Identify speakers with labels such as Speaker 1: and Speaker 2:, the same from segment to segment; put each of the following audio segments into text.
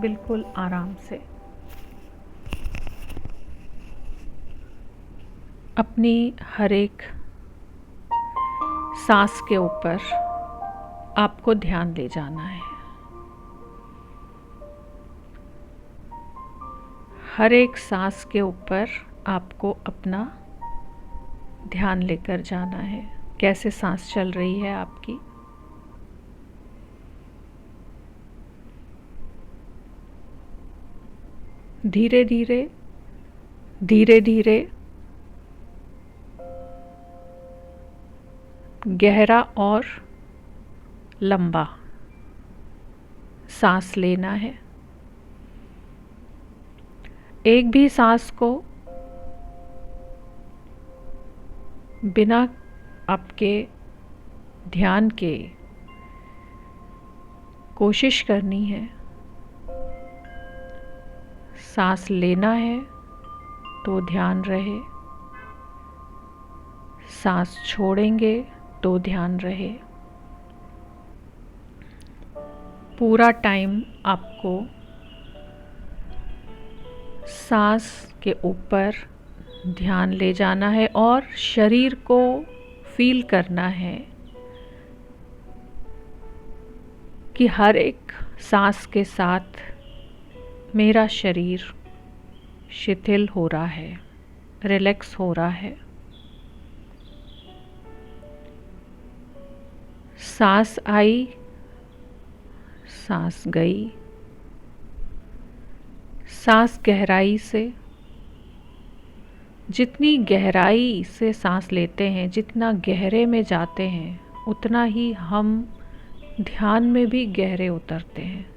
Speaker 1: बिल्कुल आराम से। अपनी हर एक सांस के ऊपर आपको ध्यान ले जाना है। हर एक सांस के ऊपर आपको अपना ध्यान लेकर जाना है। कैसे सांस चल रही है आपकी। धीरे धीरे धीरे धीरे गहरा और लंबा सांस लेना है। एक भी सांस को बिना आपके ध्यान के कोशिश करनी है। सांस लेना है तो ध्यान रहे, सांस छोड़ेंगे तो ध्यान रहे। पूरा टाइम आपको सांस के ऊपर ध्यान ले जाना है और शरीर को फील करना है कि हर एक सांस के साथ मेरा शरीर शिथिल हो रहा है, रिलैक्स हो रहा है। सांस आई, सांस गई। सांस गहराई से, जितनी गहराई से सांस लेते हैं, जितना गहरे में जाते हैं, उतना ही हम ध्यान में भी गहरे उतरते हैं।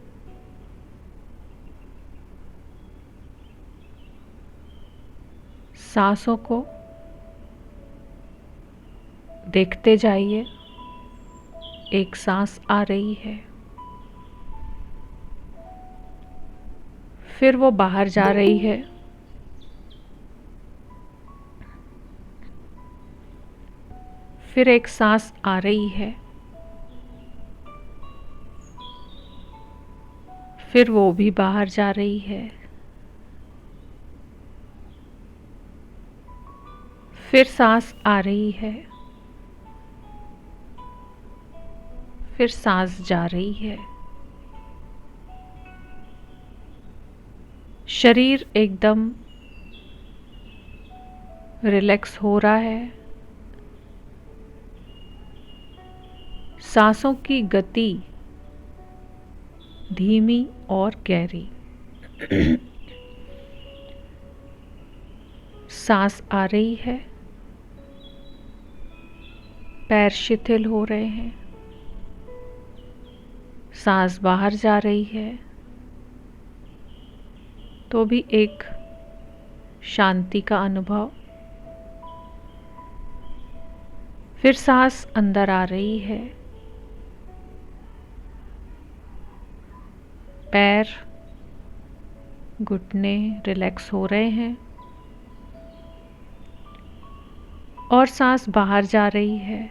Speaker 1: सांसों को देखते जाइए। एक सांस आ रही है, फिर वो बाहर जा रही है। फिर एक सांस आ रही है, फिर वो भी बाहर जा रही है। फिर सांस आ रही है, फिर सांस जा रही है। शरीर एकदम रिलैक्स हो रहा है। सांसों की गति धीमी और गहरी। सांस आ रही है, पैर शिथिल हो रहे हैं। सांस बाहर जा रही है तो भी एक शांति का अनुभव। फिर सांस अंदर आ रही है, पैर घुटने रिलैक्स हो रहे हैं और सांस बाहर जा रही है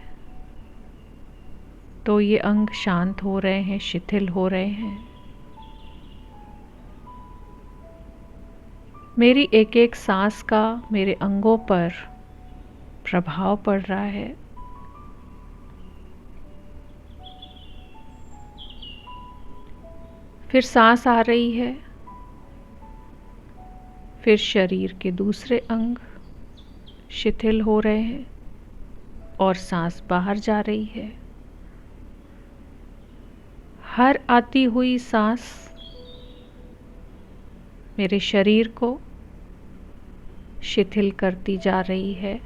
Speaker 1: तो ये अंग शांत हो रहे हैं, शिथिल हो रहे हैं। मेरी एक एक सांस का मेरे अंगों पर प्रभाव पड़ रहा है। फिर सांस आ रही है, फिर शरीर के दूसरे अंग शिथिल हो रहे हैं और सांस बाहर जा रही है। हर आती हुई सांस मेरे शरीर को शिथिल करती जा रही है,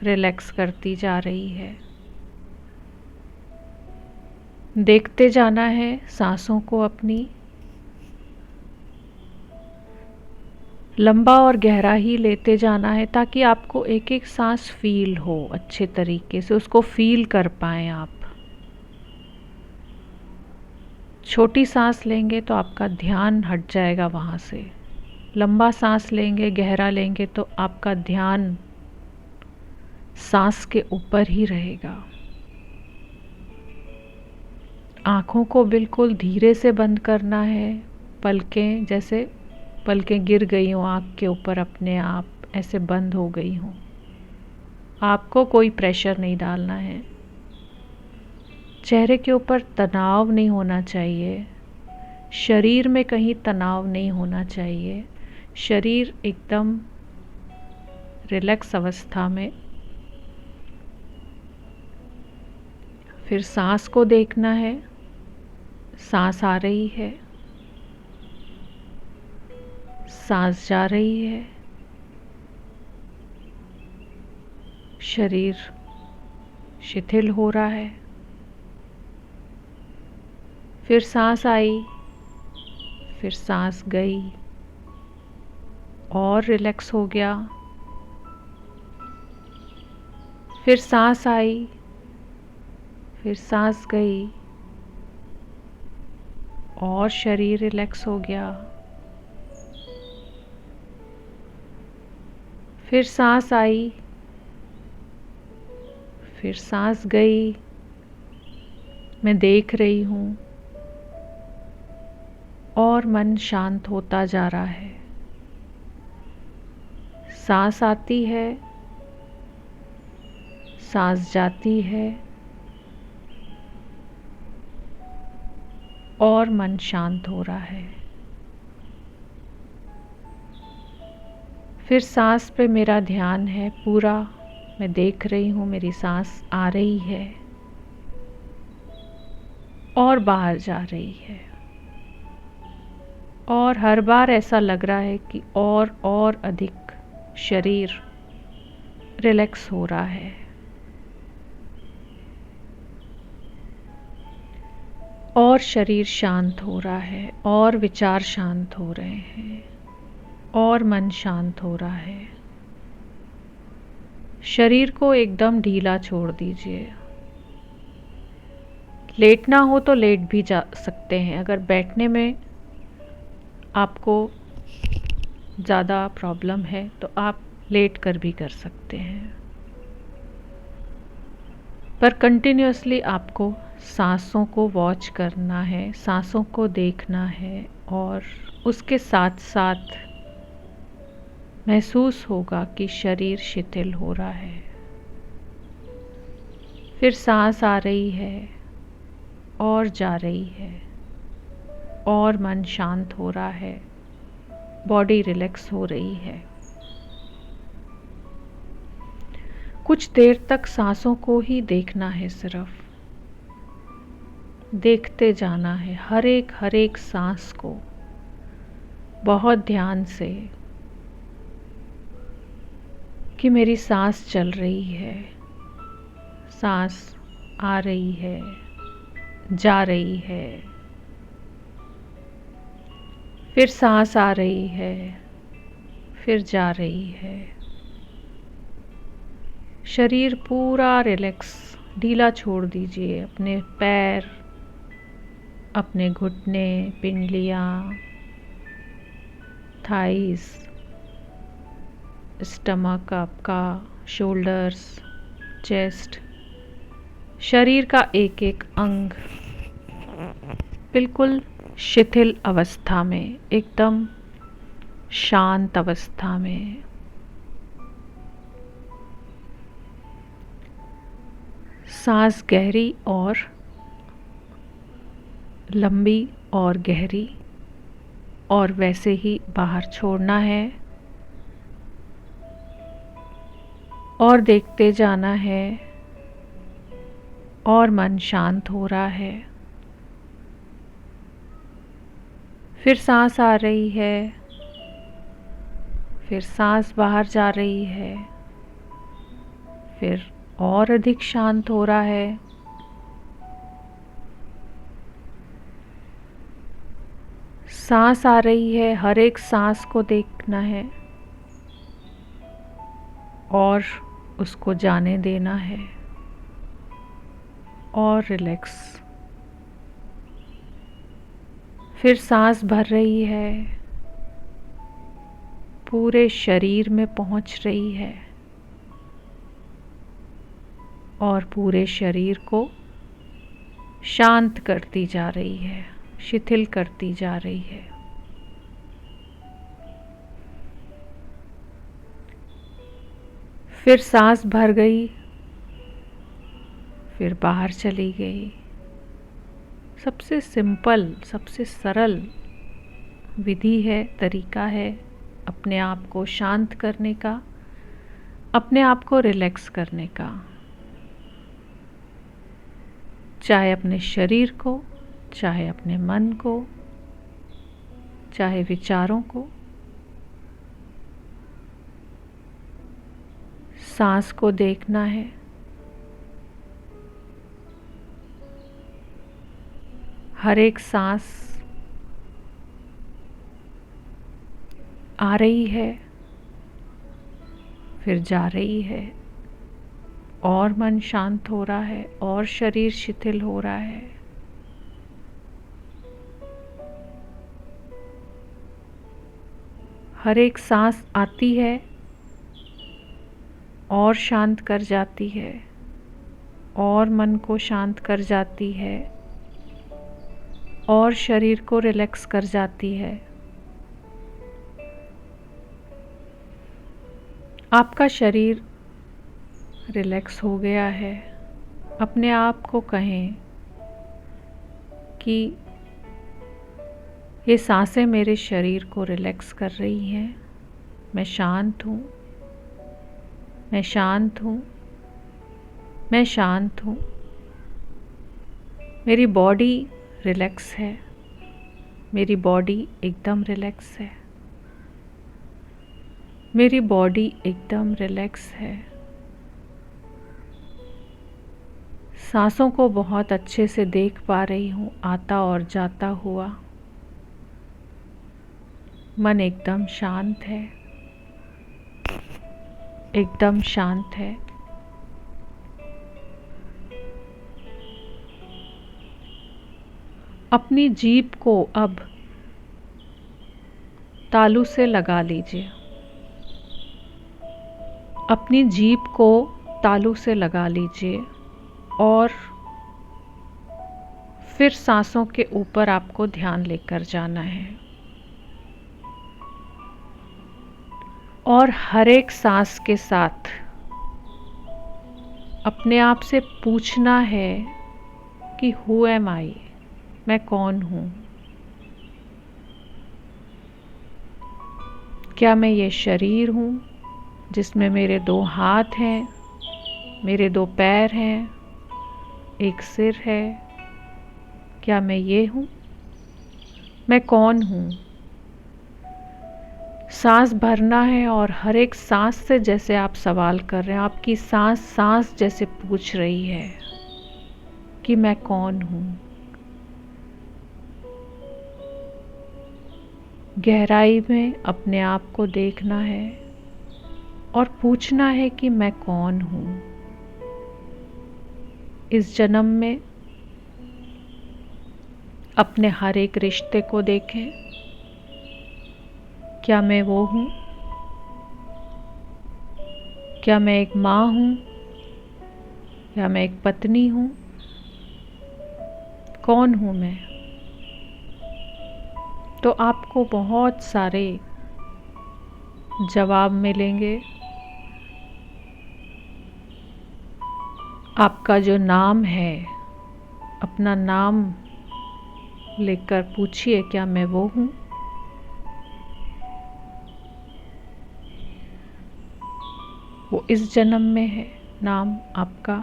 Speaker 1: रिलैक्स करती जा रही है। देखते जाना है सांसों को अपनी। लंबा और गहरा ही लेते जाना है ताकि आपको एक एक सांस फील हो, अच्छे तरीके से उसको फील कर पाएं आप। छोटी सांस लेंगे तो आपका ध्यान हट जाएगा वहाँ से। लंबा सांस लेंगे, गहरा लेंगे तो आपका ध्यान सांस के ऊपर ही रहेगा। आँखों को बिल्कुल धीरे से बंद करना है। पलकें जैसे पलकें गिर गई हों आँख के ऊपर, अपने आप ऐसे बंद हो गई हों। आपको कोई प्रेशर नहीं डालना है। चेहरे के ऊपर तनाव नहीं होना चाहिए। शरीर में कहीं तनाव नहीं होना चाहिए। शरीर एकदम रिलैक्स अवस्था में। फिर सांस को देखना है। सांस आ रही है, सांस जा रही है। शरीर शिथिल हो रहा है। फिर सांस आई, फिर सांस गई और रिलैक्स हो गया। फिर सांस आई, फिर सांस गई और शरीर रिलैक्स हो गया। फिर सांस आई, फिर सांस गई। मैं देख रही हूँ और मन शांत होता जा रहा है। सांस आती है, सांस जाती है और मन शांत हो रहा है। फिर सांस पे मेरा ध्यान है पूरा। मैं देख रही हूँ मेरी सांस आ रही है और बाहर जा रही है। और हर बार ऐसा लग रहा है कि और अधिक शरीर रिलैक्स हो रहा है। और शरीर शांत हो रहा है और विचार शांत हो रहे हैं और मन शांत हो रहा है। शरीर को एकदम ढीला छोड़ दीजिए। लेटना हो तो लेट भी जा सकते हैं। अगर बैठने में आपको ज़्यादा प्रॉब्लम है तो आप लेट कर भी कर सकते हैं। पर कंटिन्यूअसली आपको सांसों को वॉच करना है, सांसों को देखना है और उसके साथ साथ महसूस होगा कि शरीर शिथिल हो रहा है। फिर सांस आ रही है और जा रही है और मन शांत हो रहा है, बॉडी रिलैक्स हो रही है। कुछ देर तक सांसों को ही देखना है, सिर्फ देखते जाना है हर एक सांस को बहुत ध्यान से कि मेरी सांस चल रही है, सांस आ रही है, जा रही है, फिर सांस आ रही है, फिर जा रही है। शरीर पूरा रिलैक्स, ढीला छोड़ दीजिए। अपने पैर, अपने घुटने, पिंडलियाँ, थाइस, स्टमक आपका, शोल्डर्स, चेस्ट, शरीर का एक एक अंग बिल्कुल शिथिल अवस्था में, एकदम शांत अवस्था में। सांस गहरी और लंबी और गहरी और वैसे ही बाहर छोड़ना है और देखते जाना है और मन शांत हो रहा है। फिर सांस आ रही है, फिर सांस बाहर जा रही है, फिर और अधिक शांत हो रहा है। सांस आ रही है, हर एक सांस को देखना है और उसको जाने देना है और रिलैक्स। फिर सांस भर रही है, पूरे शरीर में पहुंच रही है और पूरे शरीर को शांत करती जा रही है, शिथिल करती जा रही है। फिर सांस भर गई, फिर बाहर चली गई। सबसे सिंपल, सबसे सरल विधि है, तरीका है अपने आप को शांत करने का, अपने आप को रिलैक्स करने का। चाहे अपने शरीर को, चाहे अपने मन को, चाहे विचारों को। सांस को देखना है। हर एक सांस आ रही है, फिर जा रही है, और मन शांत हो रहा है, और शरीर शिथिल हो रहा है। हर एक सांस आती है और शांत कर जाती है, और मन को शांत कर जाती है, और शरीर को रिलैक्स कर जाती है। आपका शरीर रिलैक्स हो गया है। अपने आप को कहें कि ये सांसें मेरे शरीर को रिलैक्स कर रही हैं। मैं शांत हूँ, मैं शांत हूँ, मैं शांत हूँ। मेरी बॉडी रिलैक्स है, मेरी बॉडी एकदम रिलैक्स है, मेरी बॉडी एकदम रिलैक्स है। सांसों को बहुत अच्छे से देख पा रही हूँ, आता और जाता हुआ। मन एकदम शांत है, एकदम शांत है। अपनी जीभ को अब तालू से लगा लीजिए। अपनी जीभ को तालू से लगा लीजिए और फिर सांसों के ऊपर आपको ध्यान लेकर जाना है। और हर एक सांस के साथ अपने आप से पूछना है कि हु एम आई, मैं कौन हूँ। क्या मैं ये शरीर हूँ जिसमें मेरे 2 हाथ हैं, मेरे 2 पैर हैं, एक सिर है? क्या मैं ये हूँ? मैं कौन हूँ? सांस भरना है और हर एक सांस से जैसे आप सवाल कर रहे हैं, आपकी सांस सांस जैसे पूछ रही है कि मैं कौन हूँ। गहराई में अपने आप को देखना है और पूछना है कि मैं कौन हूँ। इस जन्म में अपने हर एक रिश्ते को देखें। क्या मैं वो हूँ? क्या मैं एक माँ हूँ? क्या मैं एक पत्नी हूँ? कौन हूँ मैं? तो आपको बहुत सारे जवाब मिलेंगे। आपका जो नाम है, अपना नाम लेकर पूछिए, क्या मैं वो हूँ? वो इस जन्म में है नाम आपका।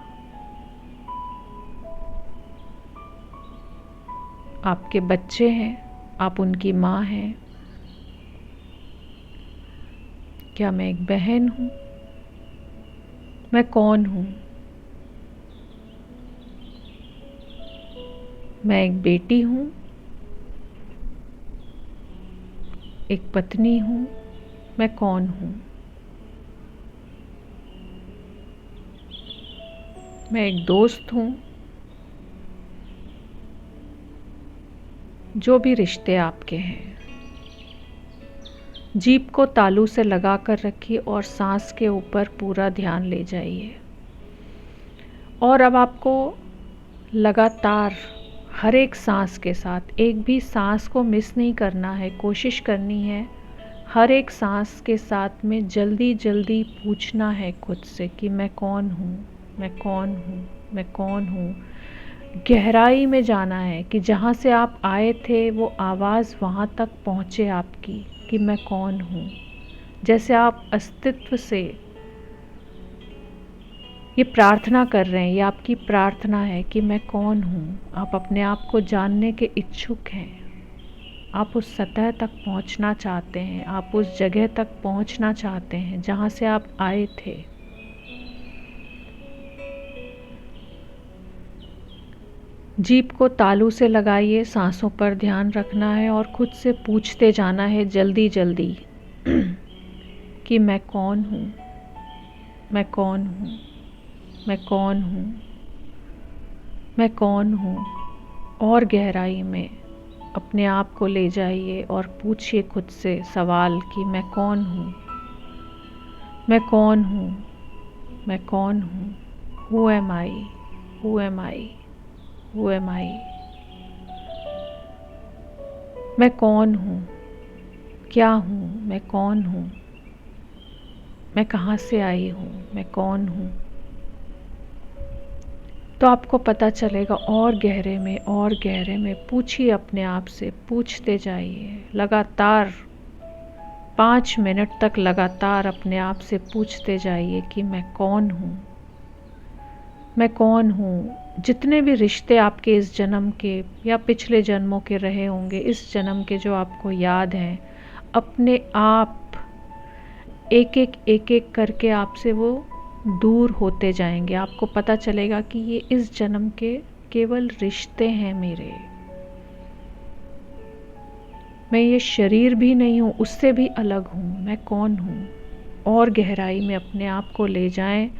Speaker 1: आपके बच्चे हैं, आप उनकी माँ हैं। क्या मैं एक बहन हूँ? मैं कौन हूँ? मैं एक बेटी हूँ, एक पत्नी हूँ। मैं कौन हूँ? मैं एक दोस्त हूँ। जो भी रिश्ते आपके हैं, जीभ को तालू से लगा कर रखिए और सांस के ऊपर पूरा ध्यान ले जाइए। और अब आपको लगातार हर एक सांस के साथ, एक भी सांस को मिस नहीं करना है, कोशिश करनी है हर एक सांस के साथ में जल्दी जल्दी पूछना है खुद से कि मैं कौन हूँ, मैं कौन हूँ, मैं कौन हूँ। गहराई में जाना है कि जहाँ से आप आए थे वो आवाज़ वहाँ तक पहुँचे आपकी कि मैं कौन हूँ। जैसे आप अस्तित्व से ये प्रार्थना कर रहे हैं, ये आपकी प्रार्थना है कि मैं कौन हूँ। आप अपने आप को जानने के इच्छुक हैं, आप उस सतह तक पहुंचना चाहते हैं, आप उस जगह तक पहुंचना चाहते हैं जहां से आप आए थे। जीभ को तालू से लगाइए, सांसों पर ध्यान रखना है और खुद से पूछते जाना है जल्दी जल्दी कि मैं कौन हूँ, मैं कौन हूँ, मैं कौन हूँ, मैं कौन हूँ। और गहराई में अपने आप को ले जाइए और पूछिए खुद से सवाल कि मैं कौन हूँ, मैं कौन हूँ, मैं कौन हूँ। Who am I? Who am I? Who am I? मैं कौन हूँ, क्या हूँ, मैं कौन हूँ, मैं कहाँ से आई हूँ, मैं कौन हूँ। तो आपको पता चलेगा। और गहरे में पूछिए अपने आप से, पूछते जाइए लगातार 5 मिनट तक लगातार अपने आप से पूछते जाइए कि मैं कौन हूँ, मैं कौन हूँ। जितने भी रिश्ते आपके इस जन्म के या पिछले जन्मों के रहे होंगे, इस जन्म के जो आपको याद हैं, अपने आप एक एक करके आपसे वो दूर होते जाएंगे। आपको पता चलेगा कि ये इस जन्म के केवल रिश्ते हैं मेरे, मैं ये शरीर भी नहीं हूँ, उससे भी अलग हूँ, मैं कौन हूँ। और गहराई में अपने आप को ले जाएं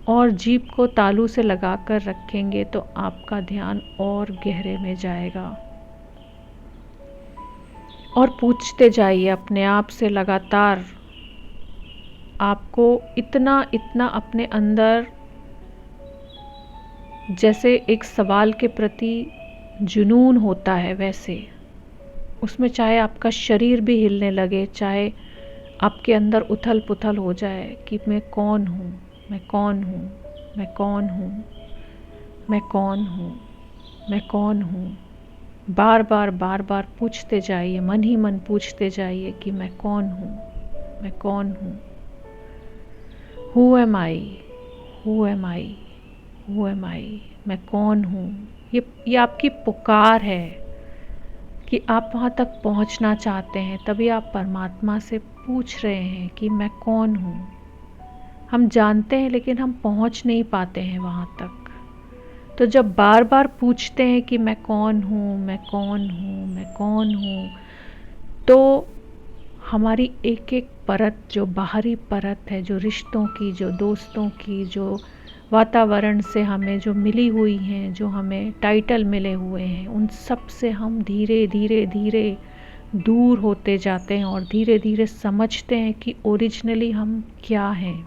Speaker 1: और जीभ को तालू से लगाकर रखेंगे तो आपका ध्यान और गहरे में जाएगा। और पूछते जाइए अपने आप से लगातार। आपको इतना इतना अपने अंदर जैसे एक सवाल के प्रति जुनून होता है, वैसे उसमें चाहे आपका शरीर भी हिलने लगे, चाहे आपके अंदर उथल पुथल हो जाए कि मैं कौन हूँ, मैं कौन हूँ, मैं कौन हूँ, मैं कौन हूँ, मैं कौन हूँ। बार बार पूछते जाइए, मन ही मन पूछते जाइए कि मैं कौन हूँ, मैं कौन हूँ। Who am I? Who am I? Who am I? मैं कौन हूँ। ये आपकी पुकार है कि आप वहाँ तक पहुँचना चाहते हैं, तभी आप परमात्मा से पूछ रहे हैं कि मैं कौन हूँ। हम जानते हैं लेकिन हम पहुँच नहीं पाते हैं वहाँ तक। तो जब बार बार पूछते हैं कि मैं कौन हूँ, मैं कौन हूँ, मैं कौन हूँ, तो हमारी एक एक परत, जो बाहरी परत है, जो रिश्तों की, जो दोस्तों की, जो वातावरण से हमें जो मिली हुई हैं, जो हमें टाइटल मिले हुए हैं, उन सब से हम धीरे धीरे धीरे दूर होते जाते हैं और धीरे धीरे समझते हैं कि ओरिजिनली हम क्या हैं।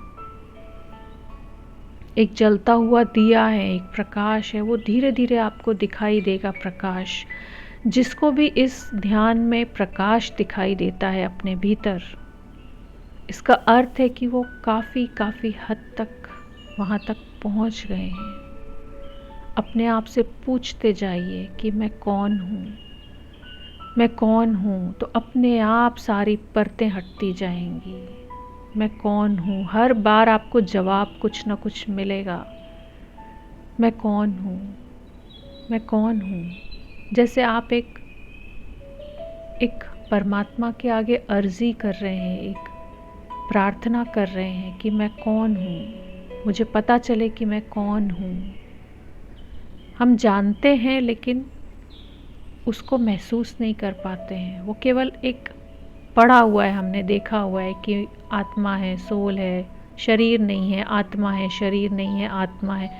Speaker 1: एक जलता हुआ दिया है, एक प्रकाश है, वो धीरे धीरे आपको दिखाई देगा प्रकाश। जिसको भी इस ध्यान में प्रकाश दिखाई देता है अपने भीतर, इसका अर्थ है कि वो काफ़ी हद तक वहाँ तक पहुँच गए हैं। अपने आप से पूछते जाइए कि मैं कौन हूँ, मैं कौन हूँ। तो अपने आप सारी परतें हटती जाएंगी। मैं कौन हूँ, हर बार आपको जवाब कुछ ना कुछ मिलेगा। मैं कौन हूँ, मैं कौन हूँ। जैसे आप एक परमात्मा के आगे अर्जी कर रहे हैं, एक प्रार्थना कर रहे हैं कि मैं कौन हूँ, मुझे पता चले कि मैं कौन हूँ। हम जानते हैं लेकिन उसको महसूस नहीं कर पाते हैं। वो केवल एक पढ़ा हुआ है, हमने देखा हुआ है कि आत्मा है, सोल है, शरीर नहीं है, आत्मा है, शरीर नहीं है, आत्मा है।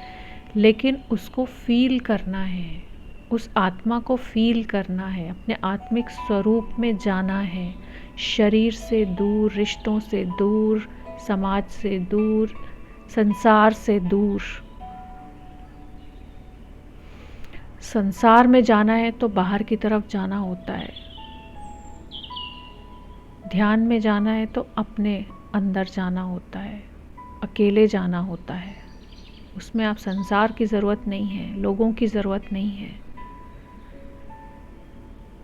Speaker 1: लेकिन उसको फील करना है, उस आत्मा को फील करना है, अपने आत्मिक स्वरूप में जाना है, शरीर से दूर, रिश्तों से दूर, समाज से दूर, संसार से दूर। संसार में जाना है तो बाहर की तरफ जाना होता है, ध्यान में जाना है तो अपने अंदर जाना होता है, अकेले जाना होता है। उसमें आप संसार की ज़रूरत नहीं है, लोगों की ज़रूरत नहीं है।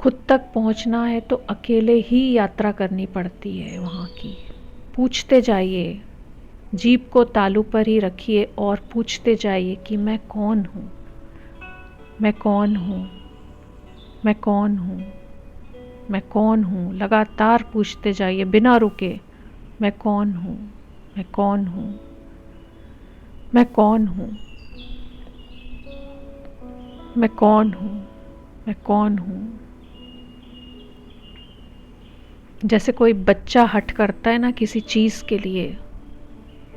Speaker 1: खुद तक पहुंचना है तो अकेले ही यात्रा करनी पड़ती है वहाँ की। पूछते जाइए, जीभ को तालू पर ही रखिए और पूछते जाइए कि मैं कौन हूँ, मैं कौन हूँ, मैं कौन हूँ, मैं कौन हूँ। लगातार पूछते जाइए बिना रुके, मैं कौन हूँ, मैं कौन हूँ, मैं कौन हूँ, मैं कौन हूँ, मैं कौन हूँ। जैसे कोई बच्चा हट करता है ना किसी चीज़ के लिए,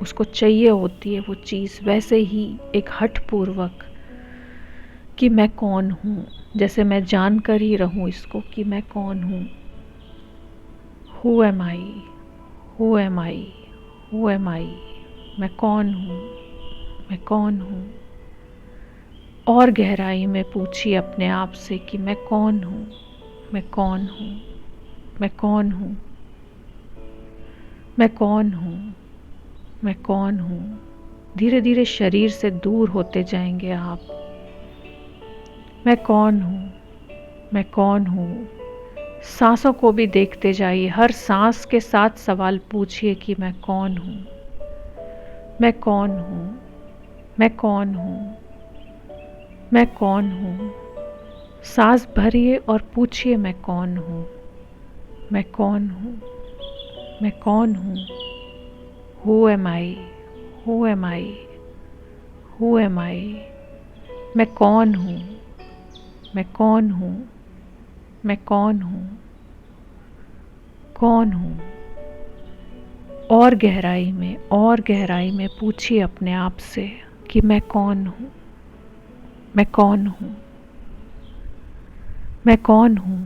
Speaker 1: उसको चाहिए होती है वो चीज़, वैसे ही एक हठ पूर्वक कि मैं कौन हूँ, जैसे मैं जान कर ही रहूँ इसको कि मैं कौन हूँ। Who am I? Who am I? Who am I? मैं कौन हूँ, मैं कौन हूँ। और गहराई में पूछिए अपने आप से कि मैं कौन हूँ, मैं कौन हूँ, मैं कौन हूँ, मैं कौन हूँ, मैं कौन हूँ। धीरे धीरे शरीर से दूर होते जाएंगे आप। मैं कौन हूँ, मैं कौन हूँ। सांसों को भी देखते जाइए, हर सांस के साथ सवाल पूछिए कि मैं कौन हूँ, मैं कौन हूँ, मैं कौन हूँ, मैं कौन हूँ। सांस भरिए और पूछिए मैं कौन हूँ, मैं कौन हूँ, मैं कौन हूँ। Who am I? Who am I? Who am I? मैं कौन हूँ, मैं कौन हूँ, मैं कौन हूँ, कौन हूँ। और गहराई में पूछिए अपने आप से कि मैं कौन हूँ, मैं कौन हूँ, मैं कौन हूँ।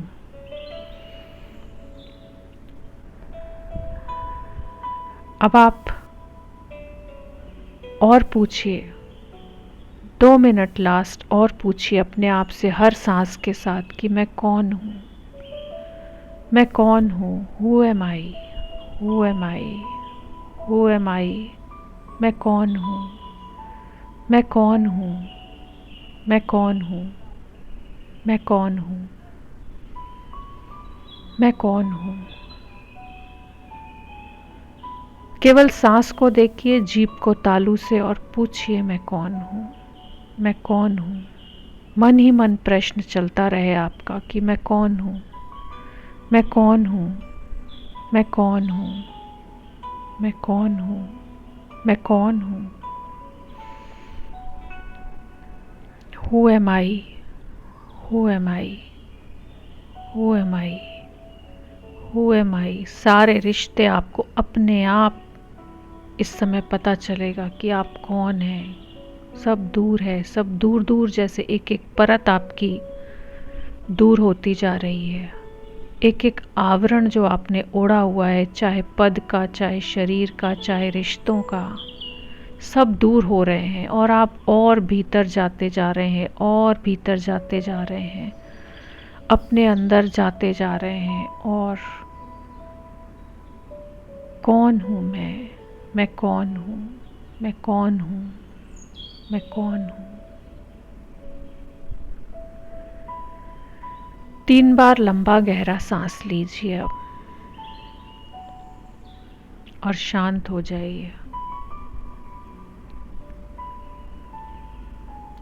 Speaker 1: अब आप और पूछिए, 2 मिनट लास्ट और पूछिए अपने आप से हर सांस के साथ कि मैं कौन हूँ, मैं कौन हूँ। Who am I? Who am I? Who am I? मैं कौन हूँ, मैं कौन हूँ, मैं कौन हूँ, मैं कौन हूँ, मैं कौन हूँ। केवल सांस को देखिए जीभ को तालू से और पूछिए मैं कौन हूँ, मैं कौन हूँ। मन ही मन प्रश्न चलता रहे आपका कि मैं कौन हूँ, मैं कौन हूँ, मैं कौन हूँ, मैं कौन हूँ, मैं कौन हूँ। Who am I? Who am I? Who am I? Who am I? सारे रिश्ते आपको अपने आप इस समय पता चलेगा कि आप कौन हैं। सब दूर है, सब दूर दूर, जैसे एक एक परत आपकी दूर होती जा रही है। एक एक आवरण जो आपने ओढ़ा हुआ है, चाहे पद का, चाहे शरीर का, चाहे रिश्तों का, सब दूर हो रहे हैं और आप और भीतर जाते जा रहे हैं, और भीतर जाते जा रहे हैं, अपने अंदर जाते जा रहे हैं। और कौन हूँ मैं कौन हूँ, मैं कौन हूँ, मैं कौन हूँ। 3 बार लंबा गहरा सांस लीजिए अब और शांत हो जाइए।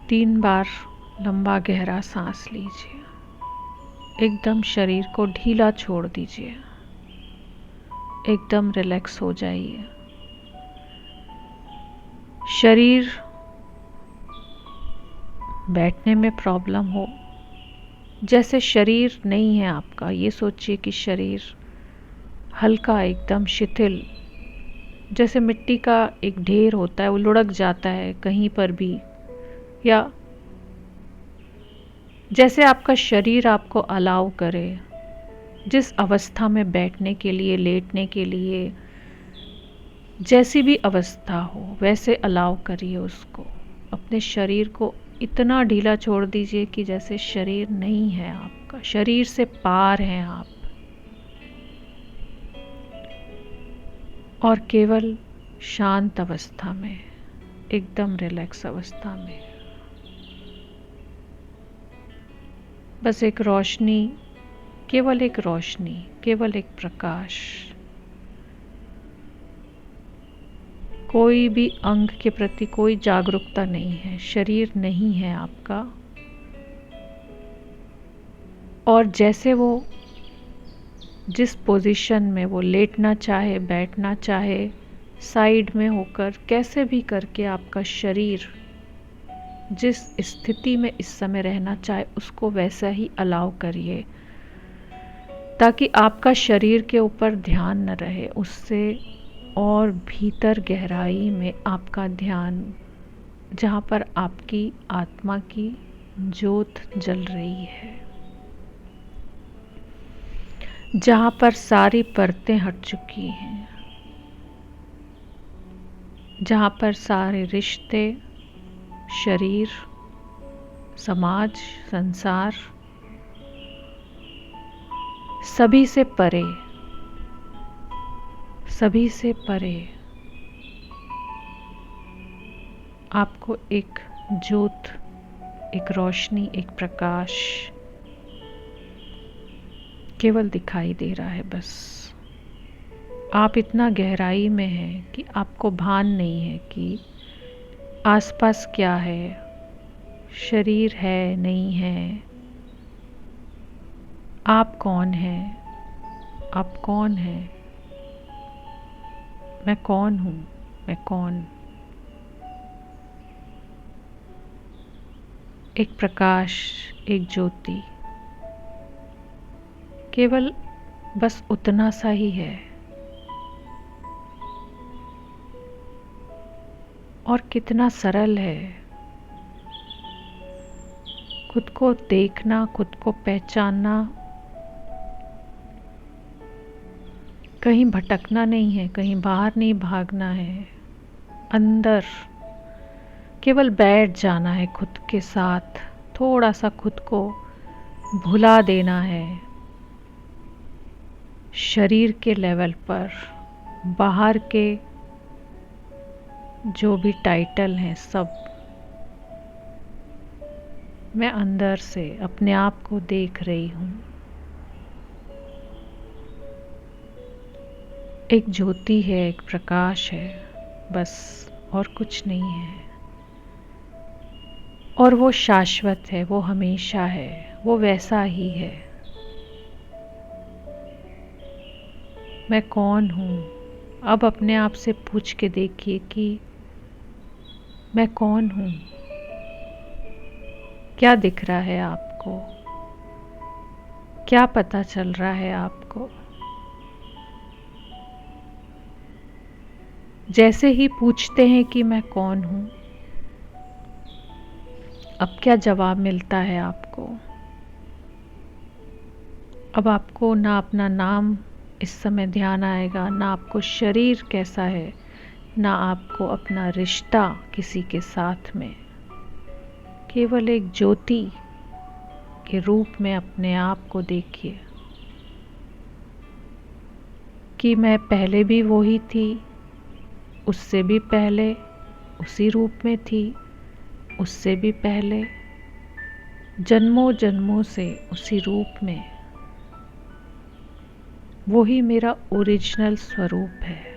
Speaker 1: 3 बार लंबा गहरा सांस लीजिए, एकदम शरीर को ढीला छोड़ दीजिए, एकदम रिलैक्स हो जाइए। शरीर बैठने में प्रॉब्लम हो, जैसे शरीर नहीं है आपका, ये सोचिए कि शरीर हल्का, एकदम शिथिल, जैसे मिट्टी का एक ढेर होता है, वो लुढ़क जाता है कहीं पर भी, या जैसे आपका शरीर आपको अलाउ करे, जिस अवस्था में बैठने के लिए, लेटने के लिए, जैसी भी अवस्था हो वैसे अलाउ करिए उसको। अपने शरीर को इतना ढीला छोड़ दीजिए कि जैसे शरीर नहीं है आपका, शरीर से पार हैं आप, और केवल शांत अवस्था में, एकदम रिलैक्स अवस्था में, बस एक रोशनी, केवल एक रोशनी, केवल एक प्रकाश, कोई भी अंग के प्रति कोई जागरूकता नहीं है, शरीर नहीं है आपका। और जैसे वो जिस पोजीशन में वो लेटना चाहे, बैठना चाहे, साइड में होकर, कैसे भी करके आपका शरीर जिस स्थिति में इस समय रहना चाहे उसको वैसा ही अलाउ करिए, ताकि आपका शरीर के ऊपर ध्यान न रहे, उससे और भीतर गहराई में आपका ध्यान, जहाँ पर आपकी आत्मा की ज्योत जल रही है, जहाँ पर सारी परतें हट चुकी हैं, जहाँ पर सारे रिश्ते, शरीर, समाज, संसार, सभी से परे, सभी से परे आपको एक ज्योत, एक रोशनी, एक प्रकाश केवल दिखाई दे रहा है। बस आप इतना गहराई में हैं कि आपको भान नहीं है कि आसपास क्या है, शरीर है नहीं है, आप कौन हैं, आप कौन हैं, मैं कौन हूँ, मैं कौन। एक प्रकाश, एक ज्योति, केवल बस उतना सा ही है। और कितना सरल है खुद को देखना, खुद को पहचानना, कहीं भटकना नहीं है, कहीं बाहर नहीं भागना है, अंदर केवल बैठ जाना है खुद के साथ, थोड़ा सा खुद को भुला देना है, शरीर के लेवल पर, बाहर के जो भी टाइटल हैं सब, मैं अंदर से अपने आप को देख रही हूँ। एक ज्योति है, एक प्रकाश है, बस, और कुछ नहीं है। और वो शाश्वत है, वो हमेशा है, वो वैसा ही है। मैं कौन हूँ? अब अपने आप से पूछ के देखिए कि मैं कौन हूँ? क्या दिख रहा है आपको? क्या पता चल रहा है आपको? जैसे ही पूछते हैं कि मैं कौन हूँ, अब क्या जवाब मिलता है आपको? अब आपको ना अपना नाम इस समय ध्यान आएगा, ना आपको शरीर कैसा है, ना आपको अपना रिश्ता किसी के साथ में। केवल एक ज्योति के रूप में अपने आप को देखिए कि मैं पहले भी वही थी, उससे भी पहले उसी रूप में थी, उससे भी पहले जन्मों जन्मों से उसी रूप में। वही मेरा ओरिजिनल स्वरूप है,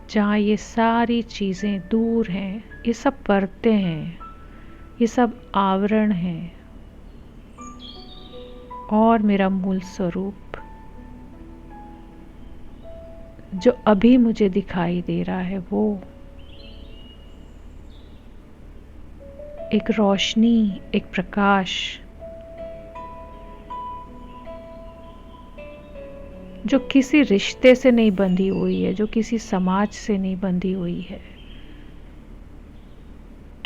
Speaker 1: जहाँ ये सारी चीज़ें दूर हैं, ये सब परतें हैं, ये सब आवरण हैं, और मेरा मूल स्वरूप जो अभी मुझे दिखाई दे रहा है, वो एक रोशनी, एक प्रकाश, जो किसी रिश्ते से नहीं बंधी हुई है, जो किसी समाज से नहीं बंधी हुई है,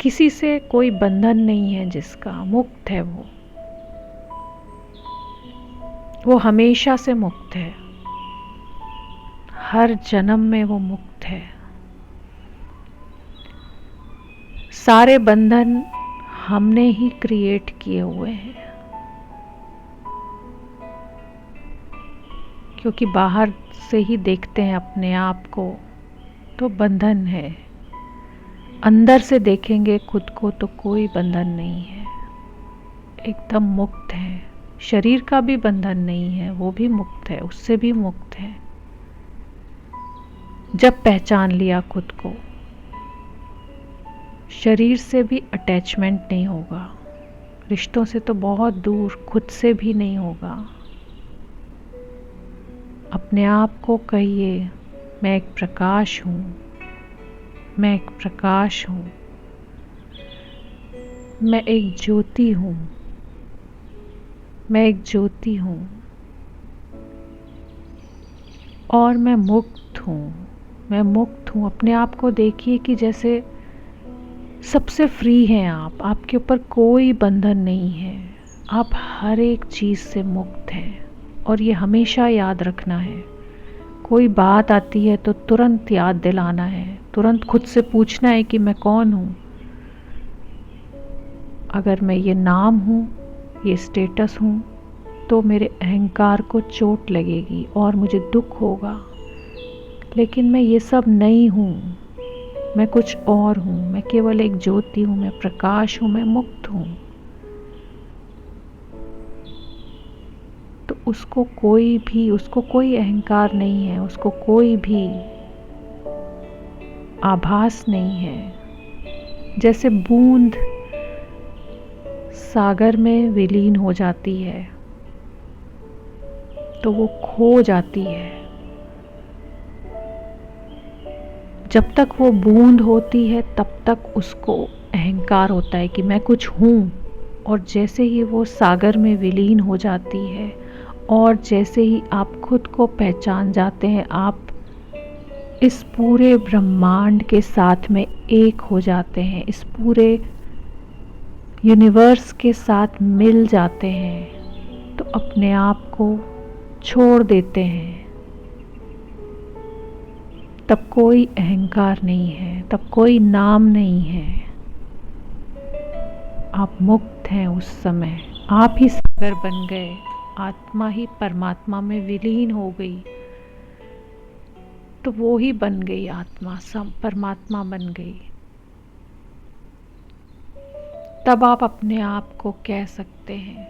Speaker 1: किसी से कोई बंधन नहीं है, जिसका मुक्त है वो हमेशा से मुक्त है, हर जन्म में वो मुक्त है। सारे बंधन हमने ही क्रिएट किए हुए हैं, क्योंकि बाहर से ही देखते हैं अपने आप को तो बंधन है, अंदर से देखेंगे खुद को तो कोई बंधन नहीं है, एकदम मुक्त है। शरीर का भी बंधन नहीं है, वो भी मुक्त है, उससे भी मुक्त है। जब पहचान लिया खुद को, शरीर से भी अटैचमेंट नहीं होगा, रिश्तों से तो बहुत दूर, खुद से भी नहीं होगा। अपने आप को कहिए, मैं एक प्रकाश हूँ, मैं एक प्रकाश हूँ, मैं एक ज्योति हूँ, मैं एक ज्योति हूँ और मैं मुक्त हूँ, मैं मुक्त हूँ। अपने आप को देखिए कि जैसे सबसे फ्री हैं आप, आपके ऊपर कोई बंधन नहीं है, आप हर एक चीज़ से मुक्त हैं। और ये हमेशा याद रखना है, कोई बात आती है तो तुरंत याद दिलाना है, तुरंत खुद से पूछना है कि मैं कौन हूँ। अगर मैं ये नाम हूँ, ये स्टेटस हूँ, तो मेरे अहंकार को चोट लगेगी और मुझे दुख होगा। लेकिन मैं ये सब नहीं हूँ, मैं कुछ और हूँ, मैं केवल एक ज्योति हूँ, मैं प्रकाश हूँ, मैं मुक्त हूँ। तो उसको कोई अहंकार नहीं है, उसको कोई भी आभास नहीं है। जैसे बूंद सागर में विलीन हो जाती है तो वो खो जाती है, जब तक वो बूंद होती है तब तक उसको अहंकार होता है कि मैं कुछ हूँ। और जैसे ही वो सागर में विलीन हो जाती है और जैसे ही आप खुद को पहचान जाते हैं, आप इस पूरे ब्रह्मांड के साथ में एक हो जाते हैं, इस पूरे यूनिवर्स के साथ मिल जाते हैं, तो अपने आप को छोड़ देते हैं। तब कोई अहंकार नहीं है, तब कोई नाम नहीं है, आप मुक्त हैं। उस समय आप ही सागर बन गए, आत्मा ही परमात्मा में विलीन हो गई, तो वो ही बन गई आत्मा, सब परमात्मा बन गई। तब आप अपने आप को कह सकते हैं,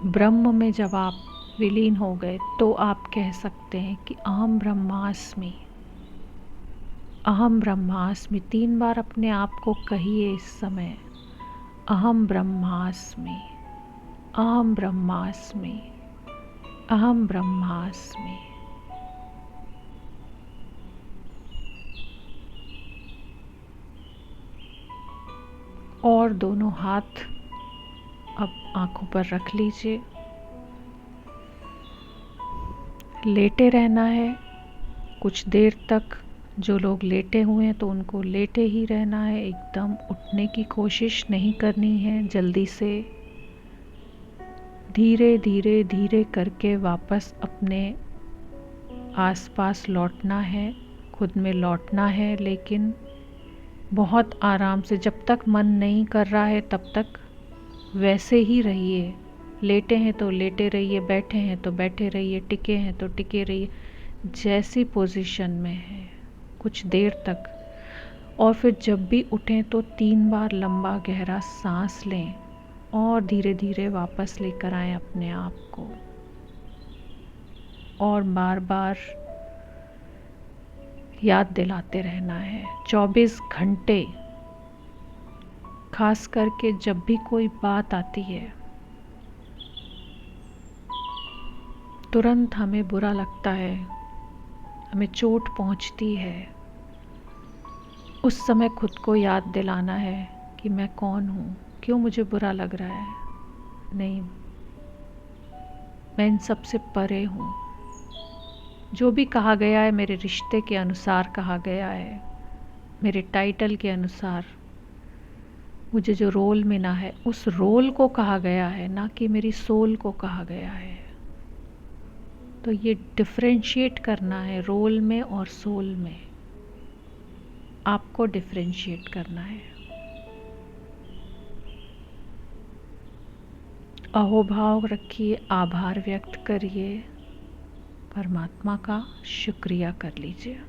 Speaker 1: ब्रह्म में जब आप विलीन हो गए तो आप कह सकते हैं कि अहम ब्रह्मास्मि, अहम ब्रह्मास्मि। 3 बार अपने आप को कहिए इस समय, अहम ब्रह्मास्मि, अहम ब्रह्मास्मि, अहम ब्रह्मास्मि। और दोनों हाथ अब आंखों पर रख लीजिए, लेटे रहना है कुछ देर तक। जो लोग लेटे हुए हैं तो उनको लेटे ही रहना है, एकदम उठने की कोशिश नहीं करनी है। जल्दी से धीरे धीरे धीरे करके वापस अपने आसपास लौटना है, खुद में लौटना है, लेकिन बहुत आराम से। जब तक मन नहीं कर रहा है तब तक वैसे ही रहिए, लेटे हैं तो लेटे रहिए, बैठे हैं तो बैठे रहिए, टिके हैं तो टिके रहिए, जैसी पोजीशन में है कुछ देर तक। और फिर जब भी उठें तो 3 बार लंबा गहरा सांस लें और धीरे धीरे वापस लेकर आएं अपने आप को। और बार बार याद दिलाते रहना है 24 घंटे, खास करके जब भी कोई बात आती है, तुरंत हमें बुरा लगता है, हमें चोट पहुंचती है, उस समय खुद को याद दिलाना है कि मैं कौन हूँ, क्यों मुझे बुरा लग रहा है। नहीं, मैं इन सब से परे हूँ। जो भी कहा गया है मेरे रिश्ते के अनुसार कहा गया है, मेरे टाइटल के अनुसार, मुझे जो रोल मिला है उस रोल को कहा गया है, ना कि मेरी सोल को कहा गया है। तो ये डिफरेंशिएट करना है रोल में और सोल में। आपको डिफरेंशिएट करना है। अहोभाव रखिए, आभार व्यक्त करिए, परमात्मा का शुक्रिया कर लीजिए।